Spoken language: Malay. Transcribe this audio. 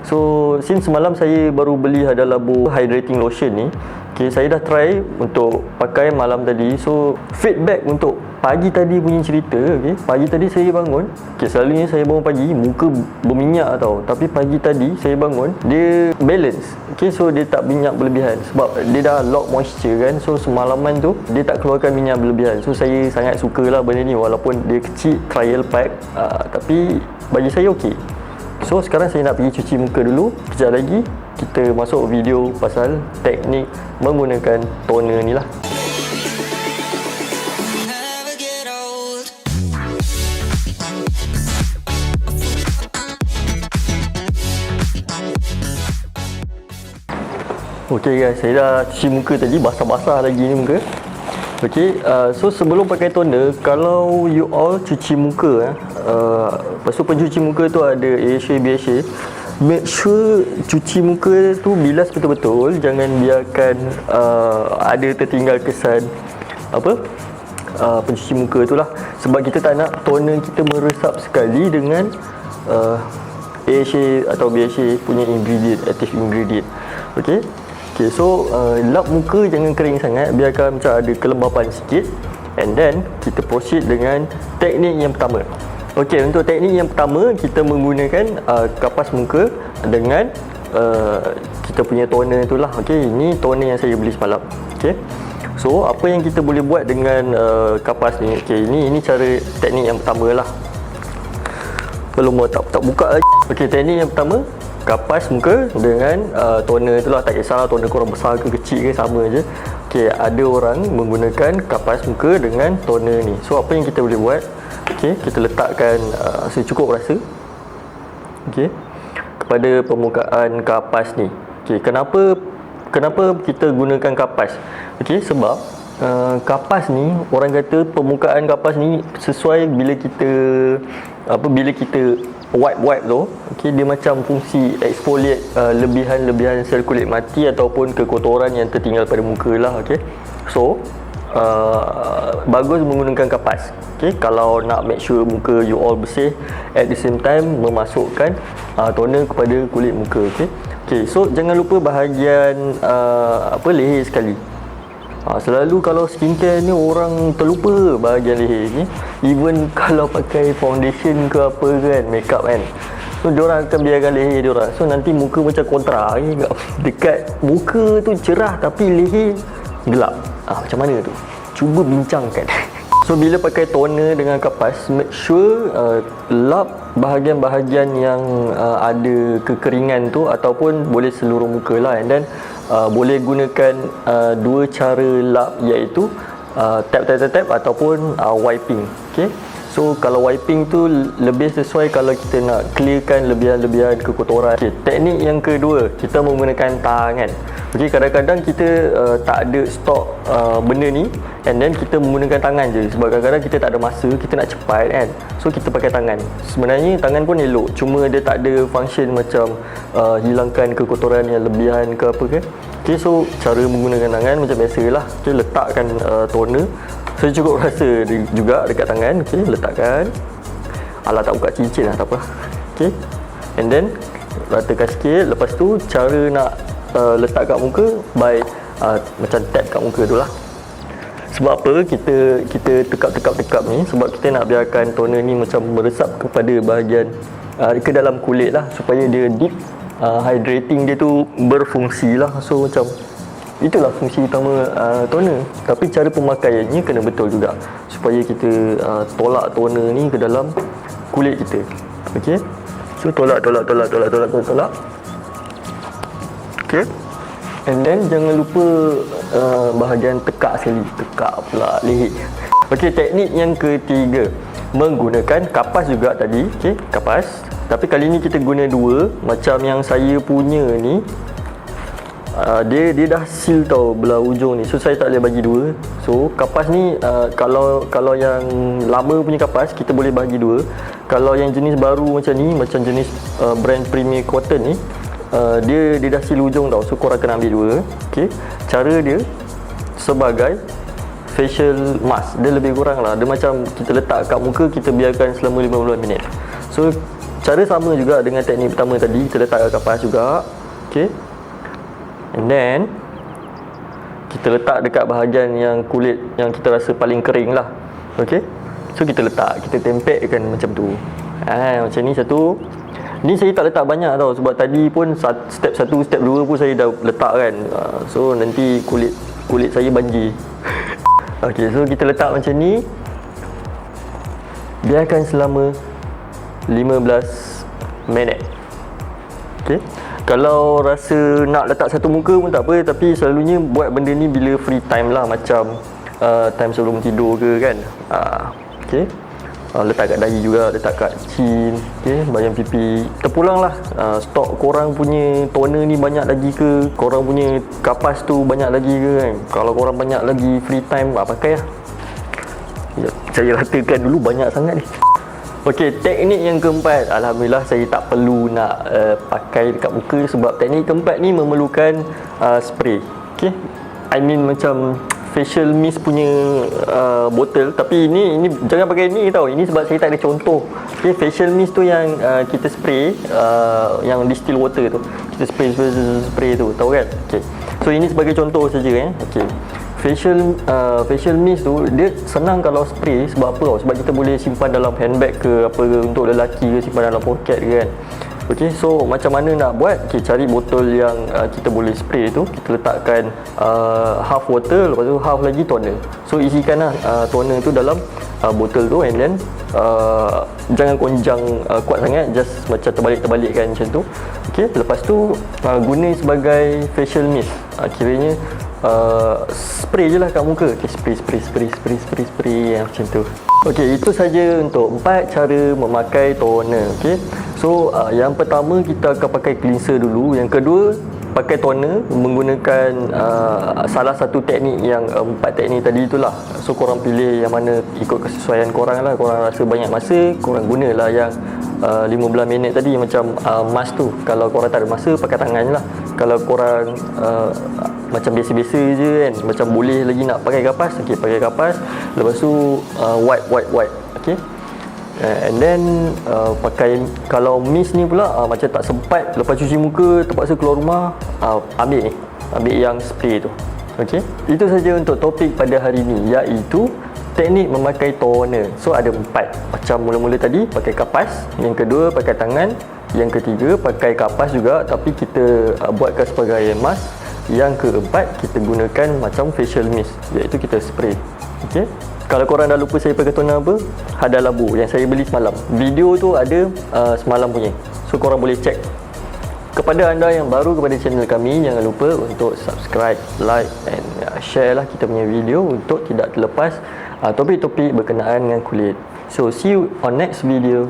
So since semalam saya baru beli Hada Labo hydrating lotion ni, okay, saya dah try untuk pakai malam tadi. So feedback untuk pagi tadi punya cerita, okay, pagi tadi saya bangun, okay, selalunya saya bangun pagi muka berminyak tau, tapi pagi tadi saya bangun dia balance, okay, so dia tak minyak berlebihan sebab dia dah lock moisture kan. So semalaman tu dia tak keluarkan minyak berlebihan. So saya sangat suka lah benda ni, walaupun dia kecil trial pack, tapi bagi saya okey. So sekarang saya nak pergi cuci muka dulu. Kejap lagi kita masuk video pasal teknik menggunakan toner ni lah. Okay guys, saya dah cuci muka tadi, basah-basah lagi ni muka. Okay, so sebelum pakai toner, kalau you all cuci muka, lepas tu pencuci muka tu ada AHA, BHA, make sure cuci muka tu bilas betul-betul. Jangan biarkan ada tertinggal kesan pencuci muka tu lah. Sebab kita tak nak toner kita meresap sekali dengan AHA atau BHA punya ingredient, active ingredient. Okay, so lap muka jangan kering sangat, biarkan macam ada kelembapan sikit. And then kita proceed dengan teknik yang pertama. Okey, untuk teknik yang pertama kita menggunakan kapas muka dengan kita punya toner tu lah. Okey, ini toner yang saya beli semalam. Okey, so apa yang kita boleh buat dengan kapas ni? Okey, ini cara teknik yang pertama lah. Belum tak buka lagi. Okey, teknik yang pertama, kapas muka dengan toner tu lah. Tak kisahlah toner korang besar ke kecil ke, sama je. Okey, ada orang menggunakan kapas muka dengan toner ni. So apa yang kita boleh buat? Okey, kita letakkan secukup rasa, okey, kepada permukaan kapas ni. Okey, kenapa kita gunakan kapas? Okey, sebab kapas ni, orang kata permukaan kapas ni sesuai bila kita wipe tu, okey, dia macam fungsi exfoliate lebihan sel kulit mati ataupun kekotoran yang tertinggal pada muka lah. Okey, so bagus menggunakan kapas. Okey, kalau nak make sure muka you all bersih, at the same time memasukkan toner kepada kulit muka. Okey, so jangan lupa bahagian leher sekali. Selalu kalau skincare ni orang terlupa bahagian leher ni. Even kalau pakai foundation ke apa kan, makeup kan, so diorang akan biarkan leher diorang. So nanti muka macam kontra ni, dekat muka tu cerah tapi leher gelap. Macam mana tu? Cuba bincangkan. So bila pakai toner dengan kapas, make sure lap bahagian-bahagian yang ada kekeringan tu, ataupun boleh seluruh muka lah. And then boleh gunakan dua cara lap, iaitu tap ataupun wiping. Okay, so kalau wiping tu lebih sesuai kalau kita nak clearkan lebihan-lebihan kekotoran. Okay, teknik yang kedua, kita menggunakan tangan. Okay, kadang-kadang kita tak ada stok benda ni, and then kita menggunakan tangan je. Sebab kadang-kadang kita tak ada masa, kita nak cepat kan, so kita pakai tangan. Sebenarnya tangan pun elok, cuma dia tak ada function macam hilangkan kekotoran yang lebihan ke apa ke. Okay, so cara menggunakan tangan macam biasalah. Okay, letakkan toner secukup rasa juga dekat tangan. Okay, letakkan. Alah, tak buka cincin lah, tak apa. Okay, and then ratakan sikit. Lepas tu cara nak letak kat muka by macam tap kat muka tu lah. Sebab apa kita tekap ni? Sebab kita nak biarkan toner ni macam meresap kepada bahagian ke dalam kulit lah, supaya dia deep hydrating dia tu berfungsi lah. So macam itulah fungsi utama toner. Tapi cara pemakaiannya kena betul juga, supaya kita tolak toner ni ke dalam kulit kita. Okey, so tolak. Okey, and then jangan lupa bahagian tekak sekali. Tekak pula leher. Okey, teknik yang ketiga, menggunakan kapas juga tadi. Okey, kapas, tapi kali ni kita guna dua. Macam yang saya punya ni, dia dah seal tau belah ujung ni, so saya tak boleh bagi dua. So kapas ni kalau yang lama punya kapas kita boleh bagi dua. Kalau yang jenis baru macam ni, macam jenis brand Premier Cotton ni, dia dah seal ujung tau, so korang kena ambil dua. Okey, cara dia sebagai facial mask, dia lebih kurang lah. Dia macam kita letak kat muka, kita biarkan selama 15 minit. So Cara sama juga dengan teknik pertama tadi, kita letak kat kapas juga. Okay. And then kita letak dekat bahagian yang kulit yang kita rasa paling kering lah. Okay. So kita letak, kita tempelkan macam tu. Macam ni satu. Ni saya tak letak banyak tau, sebab tadi pun step 1, step 2 pun saya dah letak kan. So nanti kulit saya banjir. Okay, so kita letak macam ni. Biarkan selama 15 minit. Okay. Kalau rasa nak letak satu muka pun tak apa, tapi selalunya buat benda ni bila free time lah, macam time sebelum tidur ke kan. Okay. Letak kat dahi juga, letak kat chin, okay, bahagian pipi. Terpulang lah, stok korang punya toner ni banyak lagi ke, korang punya kapas tu banyak lagi ke kan. Kalau korang banyak lagi free time, pakai lah. Saya ratakan dulu banyak sangat ni. Okey, teknik yang keempat, alhamdulillah saya tak perlu nak pakai dekat muka, sebab teknik keempat ni memerlukan spray. Okey, I mean macam facial mist punya botol, tapi ini jangan pakai ni tau. Ini sebab saya tak ada contoh. Okey, facial mist tu yang kita spray, yang distill water tu. Kita spray tu, tahu kan? Okey. So ini sebagai contoh saja Okey. Facial mist tu dia senang kalau spray. Sebab apa tau? Sebab kita boleh simpan dalam handbag ke apa ke, untuk lelaki ke simpan dalam poket ke kan. Okay, so macam mana nak buat? Okay, cari botol yang kita boleh spray tu. Kita letakkan half water, lepas tu half lagi toner. So isikanlah toner tu dalam botol tu, and then jangan konjang kuat sangat, just macam terbalik-terbalikkan macam tu. Okay, lepas tu guna sebagai facial mist. Kiranya spray je lah kat muka. Okay, spray macam tu. Okey, itu saja untuk 4 cara memakai toner. Okey. So, yang pertama kita akan pakai cleanser dulu. Yang kedua, pakai toner menggunakan salah satu teknik yang 4 teknik tadi itulah. So, korang pilih yang mana ikut kesesuaian korang lah. Korang rasa banyak masa, korang gunalah yang 15 minit tadi macam mask tu. Kalau korang tak ada masa, pakai tangan je lah. Kalau korang macam biasa-biasa je kan, macam boleh lagi nak pakai kapas, okey, pakai kapas. Lepas tu wipe. Okey. And then pakai, kalau mist ni pula macam tak sempat lepas cuci muka terpaksa keluar rumah, ambil yang spray tu. Okey. Itu saja untuk topik pada hari ni, iaitu teknik memakai toner. So ada 4. Macam mula-mula tadi pakai kapas, yang kedua pakai tangan, yang ketiga pakai kapas juga tapi kita buatkan sebagai mask. Yang keempat, kita gunakan macam facial mist, iaitu kita spray. Okey. Kalau korang dah lupa saya pakai toner apa, Hada Labu yang saya beli semalam. Video tu ada semalam punya. So korang boleh check. Kepada anda yang baru kepada channel kami, jangan lupa untuk subscribe, like and share lah kita punya video untuk tidak terlepas topik-topik berkenaan dengan kulit. So see you on next video.